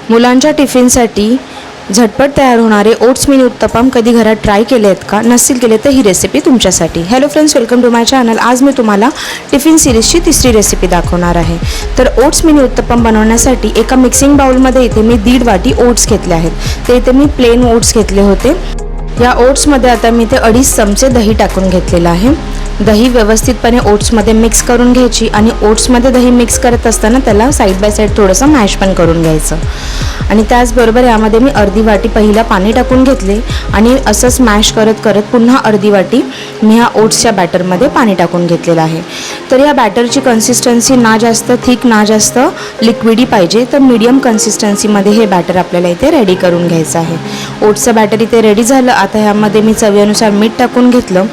मुलांच्या टिफिनसाठी झटपट तयार होणारे ओट्स मिनी उत्तपम कधी घरात ट्राय केले आहेत का? नसतील केले तर ही रेसिपी तुमच्यासाठी. Hello friends, welcome to my channel. आज मी तुम्हाला टिफिन सिरीजची तिसरी रेसिपी दाखवणार आहे. तर ओट्स मिनी उत्तपम बनवण्यासाठी एका मिक्सिंग बाउलमध्ये इथे मी 1.5 वाटी ओट्स घेतले आहेत. ते इथे मी प्लेन ओट्स घेतले होते. या ओट्समध्ये आता मी ते 2.5 चमचे दही टाकून घेतलेलं आहे. दही व्यवस्थितपणे ओट्समध्ये मिक्स करून घ्यायची आणि ओट्समध्ये दही मिक्स करत असताना त्याला साईड बाय साईड थोडंसं मॅश पण करून घ्यायचं. आणि त्याचबरोबर यामध्ये मी अर्धी वाटी पहिला पाणी टाकून घेतले आणि असं स्मॅश करत करत पुन्हा अर्धी वाटी मी ह्या ओट्सच्या बॅटरमध्ये पाणी टाकून घेतलेलं आहे. तर या बॅटरची कन्सिस्टन्सी ना जास्त थिक ना जास्त लिक्विडी पाहिजे. तर मीडियम कन्सिस्टन्सीमध्ये हे बॅटर आपल्याला इथे रेडी करून घ्यायचं आहे. ओट्सचं बॅटर इथे रेडी झालं. आता ह्यामध्ये मी चवीनुसार मीठ टाकून घेतलं.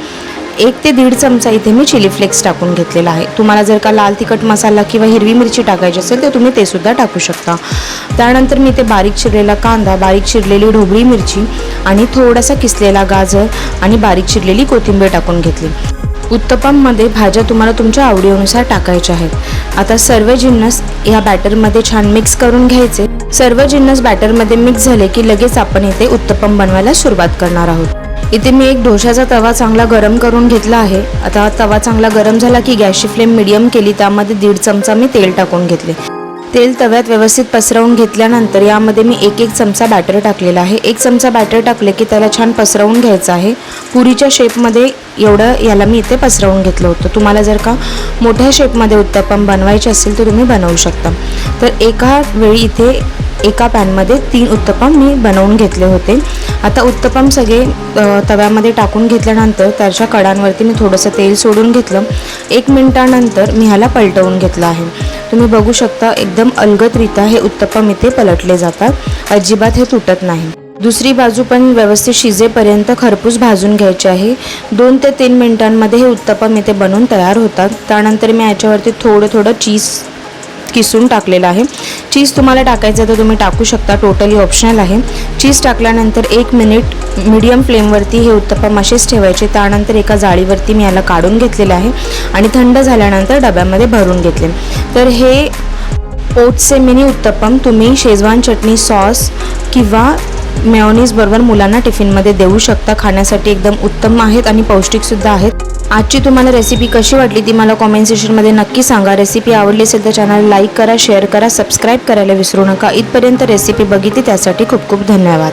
1 ते 1.5 चमचा इथे मी चिली फ्लेक्स टाकून घेतलेला आहे. तुम्हाला जर का लाल तिखट मसाला किंवा हिरवी मिरची टाकायची असेल तर तुम्ही ते सुद्धा टाकू शकता. त्यानंतर मी ते बारीक चिरलेला कांदा, बारीक चिरलेली ढोबळी मिरची आणि थोडासा किसलेला गाजर आणि बारीक चिरलेली कोथिंबीर टाकून घेतली. उत्तपममध्ये भाज्या तुम्हाला तुमच्या आवडीनुसार टाकायच्या आहेत. आता सर्व जिन्नस या बॅटरमध्ये छान मिक्स करून घ्यायचे. सर्व जिन्नस बॅटरमध्ये मिक्स झाले की लगेच आपण इथे उत्तपम बनवायला सुरुवात करणार आहोत. इथे मी एक डोशाचा तवा चांगला गरम करून घेतला आहे. आता तवा चांगला गरम झाला की गॅसची फ्लेम मीडियम केली. त्यामध्ये 1.5 चमचा मी तेल टाकून घेतले. तेल तव्यात व्यवस्थित पसरवून घेतल्यानंतर यामध्ये मी 1 चमचा बॅटर टाकलेला आहे. 1 चमचा बॅटर टाकले की त्याला छान पसरवून घ्यायचं आहे. पुरीच्या शेपमध्ये एवढं याला मी इथे पसरवून घेतलं होतं. तुम्हाला जर का मोठ्या शेपमध्ये उत्तपम बनवायचे असेल तर तुम्ही बनवू शकता. तर एका वेळी इथे एका पॅनमध्ये 3 उत्तपम मी बनवून घेतले होते. आता उत्तपम सगळे तव्यामध्ये टाकून घेतल्यानंतर त्याच्या कडांवरती मी थोडंसं तेल सोडून घेतलं. 1 मिनिटानंतर मी ह्याला पलटवून घेतलं आहे. तुम्ही बघू शकता एकदम अलगदरित्या हे उत्तपम इथे पलटले जातात. अजिबात हे तुटत नाही. दुसरी बाजू पण व्यवस्थित शिजेपर्यंत खरपूस भाजून घ्यायची आहे. 2 ते 3 मिनिटांमध्ये हे उत्तपम इथे बनवून तयार होतात. त्यानंतर मी याच्यावरती थोडं चीज किसून टाकलेलं आहे. चीज तुम्हाला टाकायचं तर तुम्ही टाकू शकता, टोटली ऑप्शनल आहे. चीज टाकल्यानंतर 1 मिनिट मीडियम फ्लेमवरती हे उत्तपम असेच ठेवायचे. त्यानंतर एका जाळीवरती मी याला काढून घेतलेलं आहे आणि थंड झाल्यानंतर डब्यामध्ये भरून घेतले. तर हे ओट्सचे मिनी उत्तपम तुम्ही शेजवान चटणी सॉस किंवा मेयोनीज बरोबर मुलांना टिफिनमध्ये देऊ शकता. खाण्यासाठी एकदम उत्तम आहेत आणि पौष्टिकसुद्धा आहेत. आजची तुम्हाला रेसिपी कशी वाटली ती मला कॉमेंट सेक्शनमध्ये नक्की सांगा. रेसिपी आवडली असेल तर चॅनल लाईक करा, शेअर करा, सबस्क्राईब करायला विसरू नका. इथपर्यंत रेसिपी बघितली त्यासाठी खूप खूप धन्यवाद.